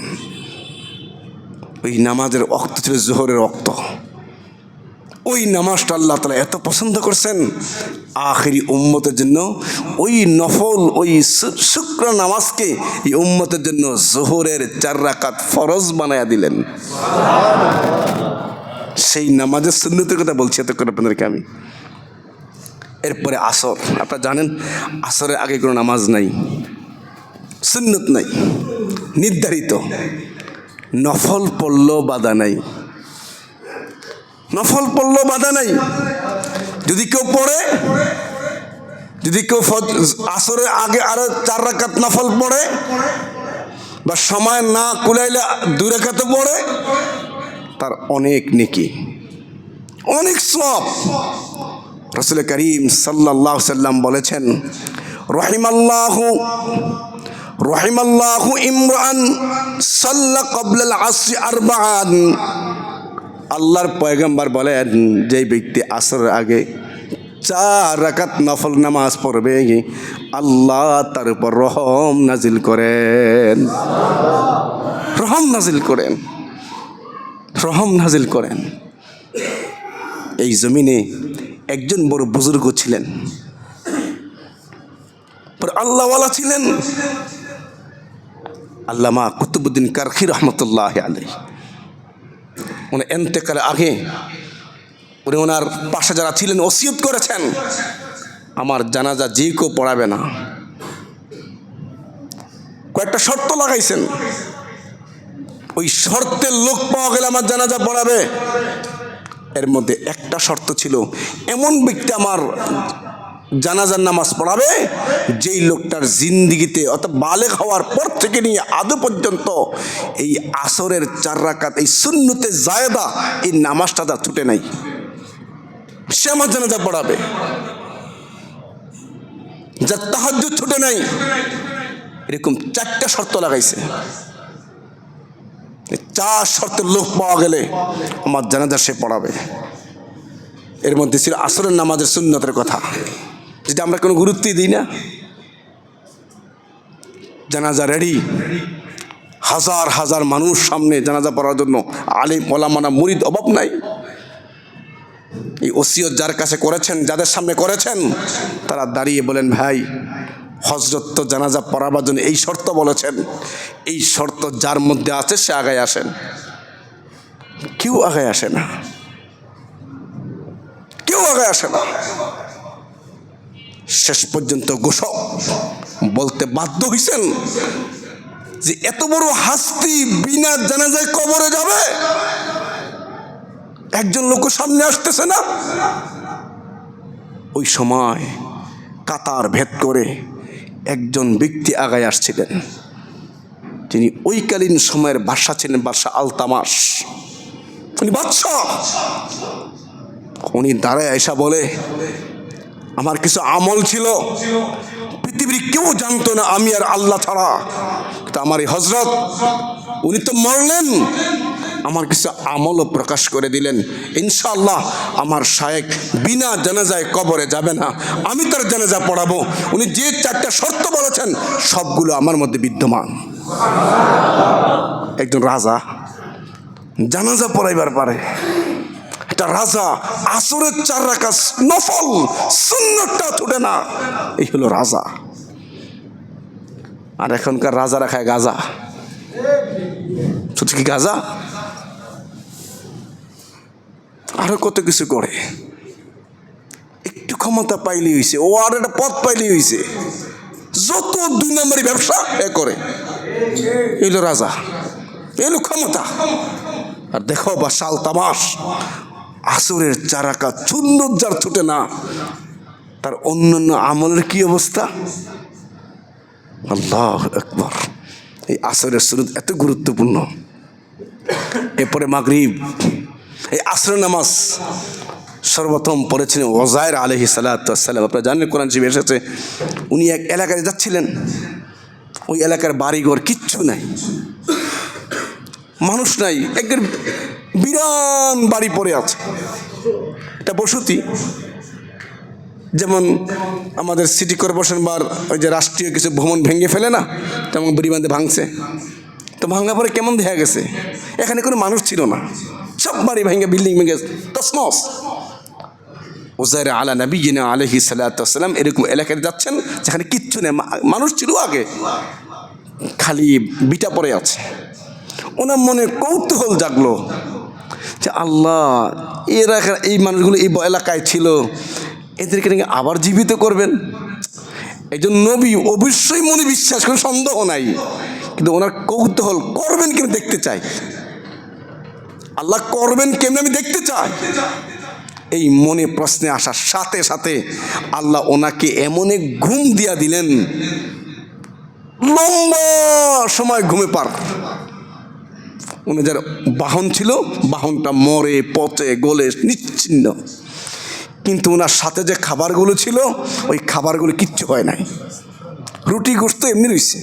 ওই নামাজের ওয়াক্ত ছিল জোহরের ওয়াক্ত। ওই নামাজটা আল্লাহ তাআলা এত পছন্দ করছেন, আখিরি উম্মতের জন্য ওই নফল, ওই শুক্র নামাজকে এই উম্মতের জন্য জোহরের 4 রাকাত ফরজ বানায়া দিলেন। সেই নামাজের সুন্নতের কথা বলছি এতক্ষণ আপনাদেরকে আমি। এরপরে আসর। আপনারা জানেন আসরের আগে কোনো নামাজ নাই, সুন্নত নাই, নির্ধারিত। নফল পড়লেও বাধা নাই, নফল পড়লেও বাধা নাই। যদি কেউ পড়ে, যদি কেউ আসরের আগে আরো 4 রাকাত নফল পড়ে, বা সময় না কুলাইলে 2 রাকাত পড়ে, তার অনেক নেকি, অনেক সওয়াব। রাসূল করিম সাল্লাল্লাহু আলাইহি সাল্লাম বলেছেন রহিমাল্লাহু ইমরান সাল্লা ক্বাবলাল আসরি আরবাআন। আল্লাহর পয়গম্বর বলেন যে ব্যক্তি আসরের আগে 4 রাকাত নফল নামাজ পড়বে আল্লাহ তার উপর রহম নাজিল করেন, রহম নাজিল করেন, রহম নাজিল করেন। এই জমিনে একজন বড় বুজুর্গ ছিলেন, আল্লাহওয়ালা ছিলেন, আল্লামা কুতুবউদ্দিন কারখী রহমতুল্লাহ আলাইহি। উনি ইন্তেকালের আগে উনি ওনার পাশে যারা ছিলেন ওসিয়ত করেছেন, আমার জানাজা যে কেউ পড়াবে না। কয়েকটা শর্ত লাগাইছেন, ওই শর্তের লোক পাওয়া গেলে আমার জানাজা পড়াবে। এর মধ্যে একটা শর্ত ছিল, এমন ব্যক্তি আমার জানাজার নামাজ পড়াবে যেই লোকটার জিন্দিগিতে অর্থাৎ বালেগ হওয়ার পর থেকে নিয়ে আদৌ পর্যন্ত এই আসরের 4 রাকাত এই সুন্নতে জায়েদা এই নামাজটা তার ছুটে নাই, সে আমার জানাজা পড়াবে। যার তাহাজ্জুদ ছুটে নাই, এরকম 4টা শর্ত লাগাইছে। 4 শর্তের লোক পাওয়া গেলে আমার জানাজা সে পড়াবে। এর মধ্যে ছিল আসরের নামাজের সুন্নতের কথা, যেটা আমরা কোনো গুরুত্বই দিই না। জানাজা রেডি, হাজার হাজার মানুষ সামনে জানাজা পড়ার জন্য, আলিম ওলামানা মুরিদ অভাব নাই। এই ওসিয়ত যার কাছে করেছেন, যাদের সামনে করেছেন, তারা দাঁড়িয়ে বলেন, ভাই হযরত তো জানাজা পড়াবার জন্য এই শর্ত বলেছেন, এই শর্ত যার মধ্যে আছে সে আগায় আসেন। কেউ আগায় আসে না, কেউ আগায় আসে না। শেষ পর্যন্ত ঘোষক বলতে বাধ্য হইছেন যে এত বড় হাস্তি বিনা জানাজায় কবরে যাবে, একজন লোক সামনে আসতেছে না। ওই সময় কাতার ভেদ করে একজন ব্যক্তি আগায় আসছিলেন, তিনি ওইকালীন সময়ের বাদশা ছিলেন, বাদশা আলতামাস। উনি বাদশাহ। উনি দাঁড়ায় আয়সা বলে, আমার কিছু আমল ছিল, পৃথিবীর কেউ জানতো না আমি আর আল্লাহ ছাড়া, তা আমার এই হযরত উনি তো মরলেন, আমার কিছু আমলও প্রকাশ করে দিলেন। ইনশাআল্লাহ আমার শায়েখ বিনা জানাজায় কবরে যাবে না, আমি তার জানাজা পড়াবো। উনি যে 4টা শর্ত বলেছেন সবগুলো আমার মধ্যে বিদ্যমান। একজন রাজা জানাজা পড়াইবার পারে, একটা রাজা আসরের 4 রাকাত নফল সুন্নতটা ছুটে না, এই হলো রাজা। আর এখনকার রাজারা খায় গাঁজা। শুধু কি গাঁজা, আরো কত কিছু করে। একটু ক্ষমতা পাইলেই হয়েছে, ও আর একটা পদ পাইলেই হয়েছে, যত 2 নম্বরই ব্যবসা এ করে। এলো রাজা, এলো ক্ষমতা। আর দেখো বাদশা আলতামাস আসরের 4 রাকাত সুন্নত যার ছুটে না, তার অন্যান্য আমলের কি অবস্থা। আল্লাহু আকবার। এই আসরের সুন্নত এত গুরুত্বপূর্ণ। এরপরে মাগরিব, এই আসরের নামাজ সর্বপ্রথম পড়েছিলেন ওজায়ের আলাইহিস সালাতু ওয়াস সালাম। আপনারা জানেন কোরআন শরীফে এসেছে, উনি এক এলাকায় যাচ্ছিলেন, ওই এলাকার বাড়িঘর কিচ্ছু নাই, মানুষ নাই, একজন বিরান বাড়ি পড়ে আছে। এটা বসতি, যেমন আমাদের সিটি কর্পোরেশন বার ওই যে রাষ্ট্রীয় কিছু ভবন ভেঙে ফেলে না, তেমন বুড়িবান্ধে ভাঙছে। তো ভাঙা পরে কেমন দেখা গেছে, এখানে কোনো মানুষ ছিল না, সব বাড়ি ভেঙে বিল্ডিং ভেঙে তছনছ। ওজায়ের আলা নবিয়িনা আলাইহিস সালাতু ওয়াস সালাম এরকম এলাকায় যাচ্ছেন যেখানে কিচ্ছু নেই, মানুষ ছিল আগে, খালি বিটা পড়ে আছে। ওনার মনে কৌতূহল জাগলো যে আল্লাহ, এরা এই মানুষগুলো এই এলাকায় ছিল, এদেরকে নাকি আবার জীবিত করবেন। একজন নবী, অবশ্যই মনে বিশ্বাস করে, সন্দেহ নাই, কিন্তু ওনার কৌতূহল, করবেন কেন দেখতে চাই, আল্লাহ করবেন কেমন আমি দেখতে চাই। এই মনে প্রশ্নে আসার সাথে সাথে আল্লাহ ওনাকে এমন এক ঘুম দিয়া দিলেন, লম্বা সময় ঘুমে পার। উনি যার বাহন ছিল, বাহনটা মরে পচে গলে নিচ্ছিন্ন, কিন্তু ওনার সাথে যে খাবারগুলো ছিল ওই খাবারগুলো কিচ্ছু হয় নাই, রুটি গোশত এমনি রয়েছে।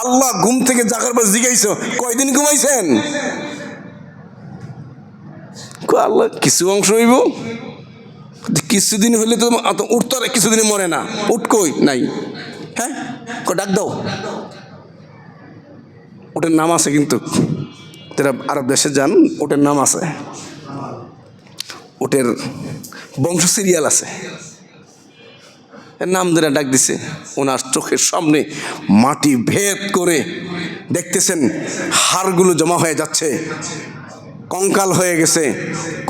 আল্লাহ ঘুম থেকে জাগার পর জিজ্ঞাসা, কয়দিন ঘুমাইছেন? আল্লাহ কিছু অংশ হইব, কিছুদিন হইলে তো উঠতো, কিছুদিনে মরে না, উঠ কই নাই। হ্যাঁ, ডাক দাও, ওটার নাম আছে, কিন্তু যারা আরব দেশে যান ওটার নাম আছে, ওটের বংশ সিরিয়াল আছে, এর নাম ধরে ডাক দিছে। ওনার চোখের সামনে মাটি ভেদ করে দেখতেছেন হাড়গুলো জমা হয়ে যাচ্ছে, কঙ্কাল হয়ে গেছে,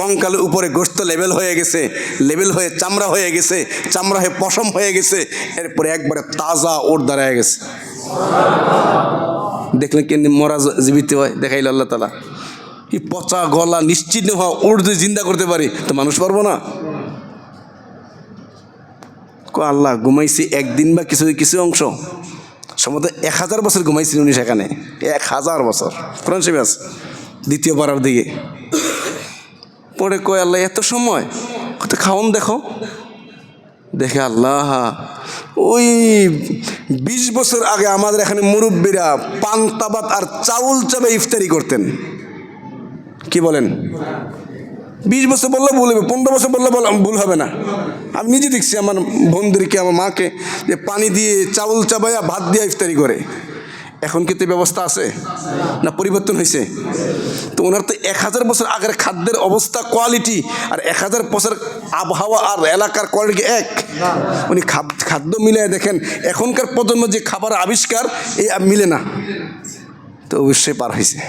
কঙ্কালের উপরে গোশত লেবেল হয়ে গেছে, লেবেল হয়ে চামড়া হয়ে গেছে, চামড়া হয়ে পশম হয়ে গেছে, এরপরে একবারে তাজা ওট দাঁড়ায় গেছে। দেখলেন কেন মরা জীবিত হয়, দেখাইল আল্লাহ তাআলা। এই পচা গলা নিশ্চিন্ন হওয়া ওট যদি জিন্দা করতে পারি তো মানুষ পারবো না? আল্লাহ ঘুমাইছি একদিন বা কিছু কিছু অংশ, সম্ভবত 1000 বছর ঘুমাইছিলেন উনি সেখানে, 1000 বছর। কোরআন শরীফে আছে, দ্বিতীয় পারার দিকে। পরে কয় আল্লাহ এত সময়, কত খাওন দেখো, দেখে আল্লাহ ওই 20 বছর আগে আমাদের এখানে মুরব্বীরা পান্তাবাত আর চাউল চাবে ইফতারি করতেন। কি বলেন? 20 বছর বললে ভুল হবে, 15 বছর বললে ভুল হবে না। আমি নিজে দেখছি আমার বোনদেরকে, আমার মাকে, যে পানি দিয়ে চাউল চাবাইয়া ভাত দিয়ে ইফতারি করে। এখন কি তো ব্যবস্থা আছে না পরিবর্তন হয়েছে? তো ওনার তো 1000 বছর আগের খাদ্যের অবস্থা, কোয়ালিটি, আর 1000 বছর আবহাওয়া আর এলাকার কোয়ালিটি এক। উনি খাদ্য মিলিয়ে দেখেন এখনকার প্রজন্ম যে খাবার আবিষ্কার, এই মিলে না। তো অবশ্যই পার হয়েছে।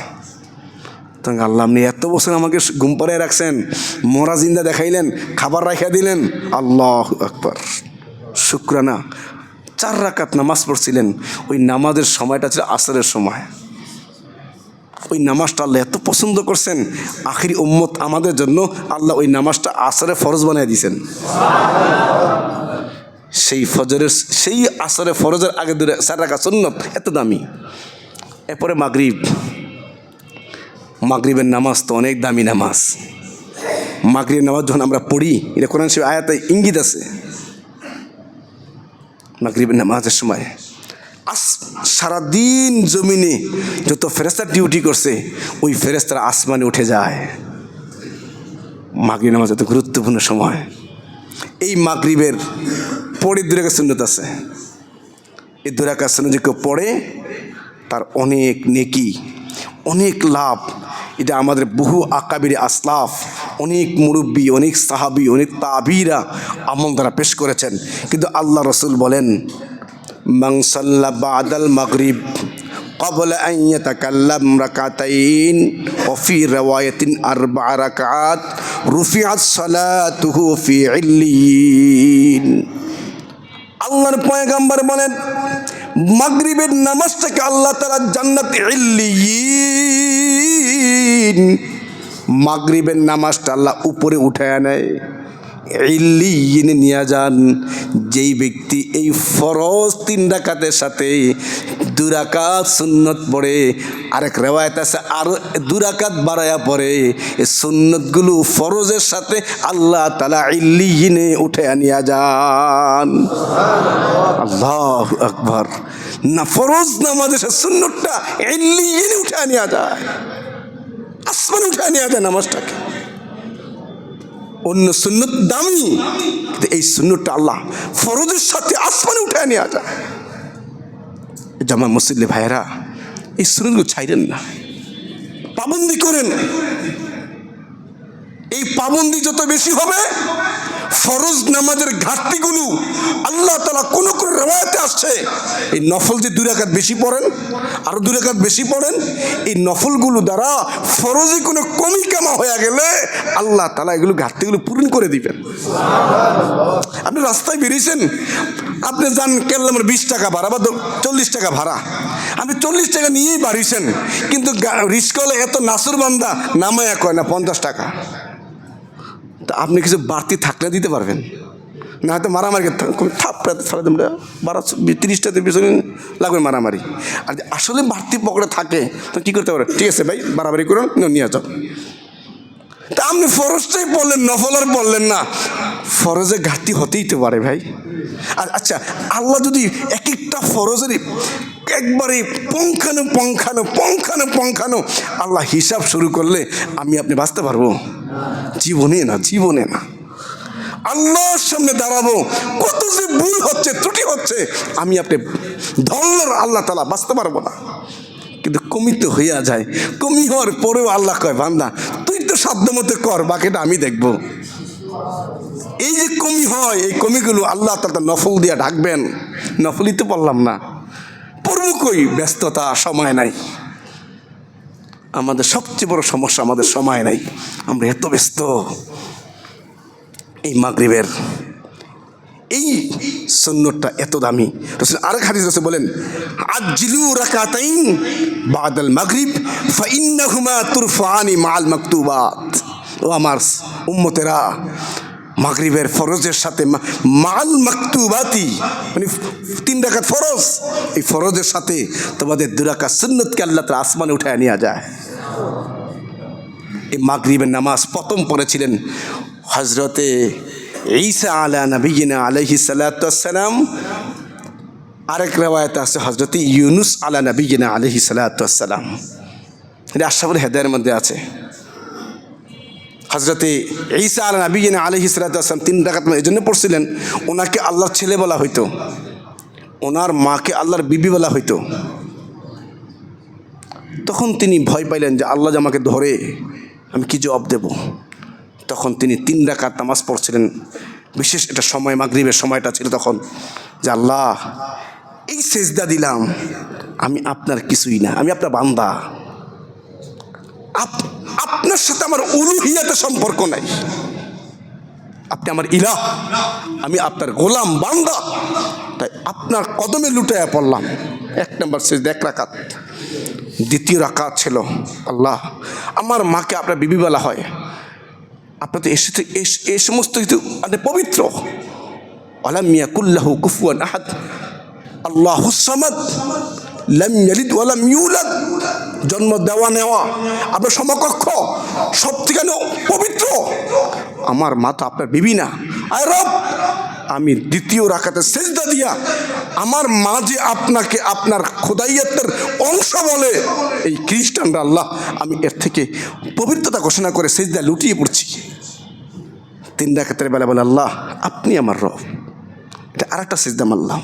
তো আল্লাহ আপনি এত বছর আমাকে ঘুম পাড়ায় রাখছেন, মরা জিন্দা দেখাইলেন, খাবার রাখা দিলেন। আল্লাহ আকবার, শুকরানা। 4 রাকাত নামাজ পড়ছিলেন, ওই নামাজের সময়টা ছিল আসরের সময়। ওই নামাজটা আল্লাহ এত পছন্দ করছেন, আখিরি উম্মত আমাদের জন্য আল্লাহ ওই নামাজটা আসরে ফরজ বানিয়ে দিয়েছেন। সেই আসরে ফরজের আগে 4 রাকাত সুন্নত, এত দামি। এরপরে মাগরিবের নামাজ তো অনেক দামি নামাজ। মাগরিবের নামাজ যখন আমরা পড়ি, এটা কোরআন শরীফে আয়াতে ইঙ্গিত আছে। মাগরিবের নামাজের সময় সারাদিন জমিনে যত ফেরেশতা ডিউটি করছে, ওই ফেরেশতারা আসমানে উঠে যায়। মাগরিব নামাজ এত গুরুত্বপূর্ণ সময়। এই মাগরিবের পরে 2 রাকাত সুন্নত আছে। এই 2 রাকাত সুন্নত যে কেউ পড়ে, তার অনেক নেকি, অনেক লাভ। এটা আমাদের বহু আকাবিরে আসলাফ, অনেক মুরব্বী, অনেক সাহাবী, অনেক তাবিরা আমল দ্বারা পেশ করেছেন। কিন্তু আল্লাহ রসুল বলেন, মান সাল্লা বাদাল মাগরিব ক্বাবলা আন ইয়াতাকাল্লাম রাকাতাইন ওয়া ফি রিওয়ায়াতিন 4 রাকাত রুফিআত সালাতুহু ফি ইল্লিয়িন। আল্লাহর পয়গম্বর বলেন, মাগরিবের নামাজটাকে আল্লাহ তাআলা জান্নাতে ইল্লিয়িন, মাগরিবের নামাজটা আল্লাহ উপরে উঠায় নেয়, ইল্লিয়িনে নিয়ে যান। যেই ব্যক্তি এই ফরজ 3 রাকাতের সাথে 2 রাকাত সুন্নত পড়ে, আরেক রিওয়ায়াত আছে আরো 2 রাকাত বাড়ায়া পড়ে, এই সুন্নতগুলো ফরজের সাথে আল্লাহ তাআলা ইল্লিয়িনে উঠায় নিয়ে যান। আল্লাহু আকবার। না ফরজ নামাজের সুন্নতটা ইল্লিয়িনে উঠায় নিয়ে যায়, আসমানে উঠায় নিয়ে যায় নামাজটাকে। অন্য সুন্নত দামি, এই সুন্নতটা আল্লাহ ফরজের সাথে আসমানে উঠায় নিয়ে যায়। জামা মুসল্লি ভাইয়েরা, এই সুন্নতগুলো ছাইরেন না, পাবন্দি করেন। এই পাবন্দি যত বেশি হবে, ফরজ নামাজের ঘাটতিগুলো আল্লাহ তাআলা কোন কোন রিওয়ায়াতে আসছে, এই নফল যে 2 রাকাত বেশি পড়েন, আরো 2 রাকাত বেশি পড়েন, এই নফলগুলো দ্বারা ফরজে কোনো কমি কামা হয়ে গেলে আল্লাহ তাআলা এগুলো ঘাটতিগুলো পূরণ করে দিবেন। আপনি রাস্তায় বেরিয়েছেন, আপনি যান কেবল 20 টাকা ভাড়া বা 40 টাকা ভাড়া, আপনি 40 টাকা নিয়েই বাড়িয়েছেন, কিন্তু রিস্কলে এত নাসুর বান্দা নামায়া কয় না 50 টাকা। তা আপনি কিছু বাড়তি থাকলে দিতে পারবেন না, হয়তো মারামারি থাপড়াতে ছাড়া তোমরা 30টাতে পিছনে লাগবে মারামারি। আর যে আসলে বাড়তি পকেটে থাকে তো কী করতে পারে, ঠিক আছে ভাই বাড়াবাড়ি করুন, নিয়ে যাও। তা আপনি ফরজটাই পড়লেন, নফল আর পড়লেন না, ফরজে ঘাটতি হতেই তো পারে ভাই। আর আচ্ছা, আল্লাহ যদি এক একটা ফরজেরই একবারে পঙ্খানো আল্লাহ হিসাব শুরু করলে আমি আপনি বাঁচতে পারবো? জীবনে না। আল্লাহর সামনে দাঁড়াবো, কত যে ভুল হচ্ছে, ত্রুটি হচ্ছে, আমি আপনি ধরলেন আল্লাহ তাআলা বাঁচতে পারবো না। কিন্তু কমি তো হইয়া যায়, কমি হওয়ার পরেও আল্লাহ কয়, বান্দা তুই তো সাধ্য মতো কর, বাকিটা আমি দেখব। এই যে কমি হয়, এই কমিগুলো আল্লাহ তাআলা নফল দিয়া ঢাকবেন। নফলই তো পারলাম না, পড়ব কই, ব্যস্ততা, সময় নাই। আমাদের সবচেয়ে বড় সমস্যা, আমাদের সময় নাই, আমরা এত ব্যস্ত। এই মাগরিবের এই সুন্নতটা এত দামি। রাসূল আরেক হাদিস আছে, বলেন আজ্জিলু রাকাতাইন বাদাল মাগরিব ফাইন্নাহুমা তুরফানি মাআল মাকতুবাত। ও আমার উম্মতেরা, মাগরিবের ফরজের সাথে মাল মাকতুবাতি, মানে 3 রাকাত ফরজ, এই ফরজের সাথে তোমাদের 2 রাকাত সুন্নতকে আল্লাহ তাআলা আসমানে উঠায় নিয়ে যায়। এই মাগরিবের নামাজ প্রথম পড়েছিলেন হযরতে ঈসা আলা নবিয়িনা আলাইহিস সালাতু ওয়াস সালাম। আরেক রিওয়ায়াতে আছে হযরতে ইউনুস আলা নবিয়িনা আলাইহিস সালাতু ওয়াস সালাম। এটা আশরাফুল হেদায়ের মধ্যে আছে। হযরতে ঈসা আলা নবিয়িনা আলাইহিস সালাতু ওয়াস সালাম 3 রাকাত এই জন্য পড়ছিলেন, ওনাকে আল্লাহর ছেলে বলা হইতো, ওনার মাকে আল্লাহর বিবি বলা হইতো। তখন তিনি ভয় পাইলেন যে আল্লাহ যে আমাকে ধরে আমি কি জবাব দেব। তখন তিনি 3 রাকাত নামাজ পড়ছিলেন। বিশেষ এটা সময় মাগরিবের সময়টা ছিল তখন, যে আল্লাহ এই সেজদা দিলাম, আমি আপনার কিছুই না, আমি আপনার বান্দা, আপনার সাথে আমার উলুহিয়াতে সম্পর্ক নাই, আপনি আমার ইলাহ, আমি আপনার গোলাম বান্দা, তাই আপনার কদমে লুটাইয়া পড়লাম। 1 নম্বর সেজদা 1 রাকাত। দ্বিতীয় রাকাত ছিল, আল্লাহ আমার মাকে আপনার বিবি বলা হয়, আপনার তো এই সমস্ত কিছু মানে পবিত্র। আলাম ইয়াকুল্লাহু কুফুয়ান আহাদ, আল্লাহুস সামাদ, লাম ইয়ালিদ ওয়া লাম ইউলাদ, জন্ম দেওয়া নেওয়া আপনার সমকক্ষ, সব থেকে পবিত্র, আমার মা তো আপনার বিবি না। আয় রব, আমি দ্বিতীয় রাকাতে সেজদা দিয়া আমার মা যে আপনাকে আপনার খোদাইয়তের অংশ বলে, এই খ্রিস্টানরা আল্লাহ, আমি এর থেকে পবিত্রতা ঘোষণা করে সেজদা লুটিয়ে পড়ছি। 3 রাকাতের বেলা বলে আল্লাহ আপনি আমার রব। এটা আরেকটা সেজদা মারলাম।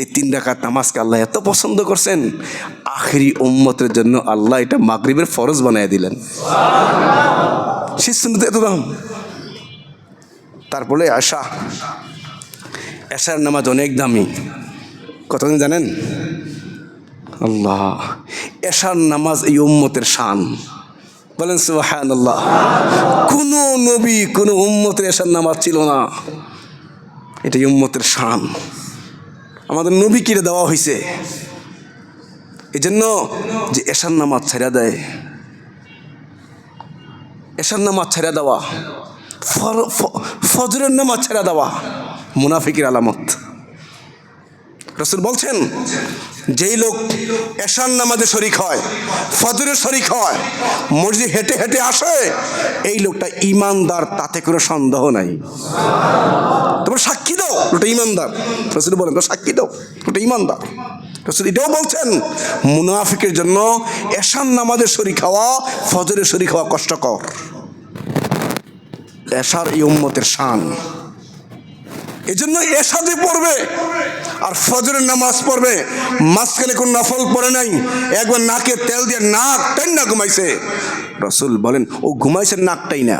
এই 3 রাকাত নামাজকে আল্লাহ এত পছন্দ করছেন, আখেরি উম্মতের জন্য আল্লাহ এটা মাগরিবের ফরজ বানায় দিলেন। সেই সুন্নাত এত দাম। তারপরে এশার নামাজ অনেক দামি। কতদিন জানেন? আল্লাহ, এশার নামাজ এই উম্মতের শান। বলেন সুবহানাল্লাহ। কোন নবী কোন উম্মতের এশার নামাজ ছিল না, এটা উম্মতের শান। আমাদের নবী কিরে দেওয়া হয়েছে, এই জন্য যে এশার নামাজ ছেড়ে দেয়, এশার নামাজ ছেড়ে দেওয়া, ফজরের নামাজ ছেড়ে দেওয়া মুনাফিকের আলামত। রাসূল বলছেন, যেই লোক এশার নামাজে শরিক হয়, ফজরের শরিক হয়, মসজিদে হেঁটে হেঁটে আসে, এই লোকটা ইমানদার, তাতে কোনো সন্দেহ নাই। তোমরা সাক্ষী দাও ওটা ইমানদার। রাসূল বলেন তো সাক্ষী দাও ওটা ইমানদার। রাসূল এটাও বলছেন, মুনাফিকের জন্য এশার নামাজে শরিক হওয়া, ফজরের শরিক হওয়া কষ্টকর। এশার এই উম্মতের শান। এই জন্য এশা যে পড়বে আর ফজরের নামাজ পড়বে, মাঝখানে কোন নফল পড়ে নাই, একবার নাকে তেল দিয়ে নাক টাইনা ঘুমাইছে। রাসূল বলেন ও ঘুমাইছে নাকটাই না,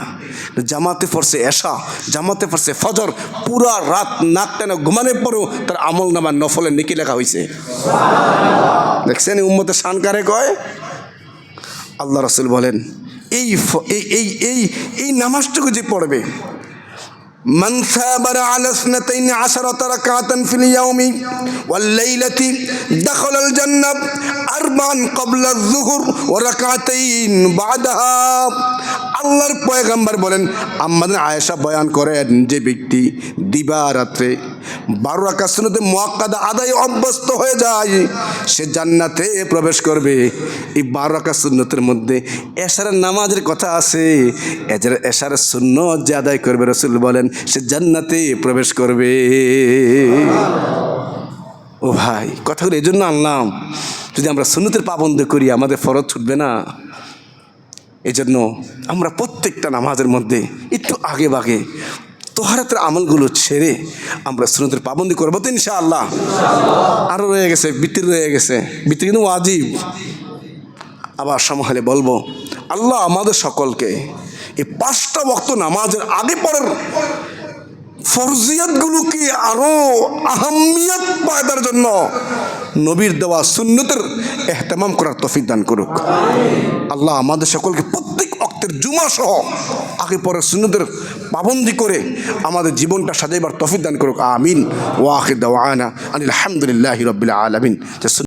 জামাতে পড়ছে এশা, জামাতে পড়ছে ফজর, পুরা রাত নাক টাইনা ঘুমানোর পরেও তার আমল নামার নফলের নেকি লেখা হয়েছে। দেখছেন উম্মতের শান কারে কয়? আল্লাহ রাসূল বলেন এই এই এই এই নামাজটুকু যে পড়বে, من ثابر على 12 ركعة في اليوم والليلة دخل الجنة 4 قبل الظهر وركعتين بعدها। আল্লাহর পয়গম্বর বলেন, আমাদের আয়েশা বয়ান করেন, যে ব্যক্তি দিবা রাত্রে 12 রাকাত সুন্নতে মুআক্কাদা আদায় অভ্যস্ত হয়ে যায়, সে জান্নাতে প্রবেশ করবে। এই 12 রাকাত সুন্নতের মধ্যে এশারের নামাজের কথা আছে। এশারের সুন্নত যে আদায় করবে, রাসূল বলেন সে জান্নাতে প্রবেশ করবে। ও ভাই, কথাগুলো এই জন্য আনলাম, যদি আমরা সুন্নতের পাবন্দ করি আমাদের ফরজ ছুটবে না। এই জন্য আমরা প্রত্যেকটা নামাজের মধ্যে একটু আগে ভাগে তোহারাতের আমলগুলো ছেড়ে আমরা সুন্নতের পাবন্দি করবো তো ইনশাআল্লাহ। আরও রয়ে গেছে, বিতির রয়ে গেছে, বিতির কিন্তু ওয়াজিব। আবার সময় হলে বলবো, আল্লাহ আমাদের সকলকে এই 5টা ওয়াক্ত নামাজের আগে পরের ফরজিয়াতগুলোকে আরো আহমিয়ত পাওয়ার জন্য নবীর দেওয়া সুন্নতের ইহতিমাম করার তৌফিক দান করুক। আল্লাহ আমাদের সকলকে প্রত্যেক ওয়াক্তের জুমা সহ আগে পরে সুন্নতের পাবন্দি করে আমাদের জীবনটা সাজাইবার তৌফিক দান করুক। আমিন। ওয়া আখির দাওয়ানা আনিল হামদুলিল্লাহি রাব্বিল আলামিন।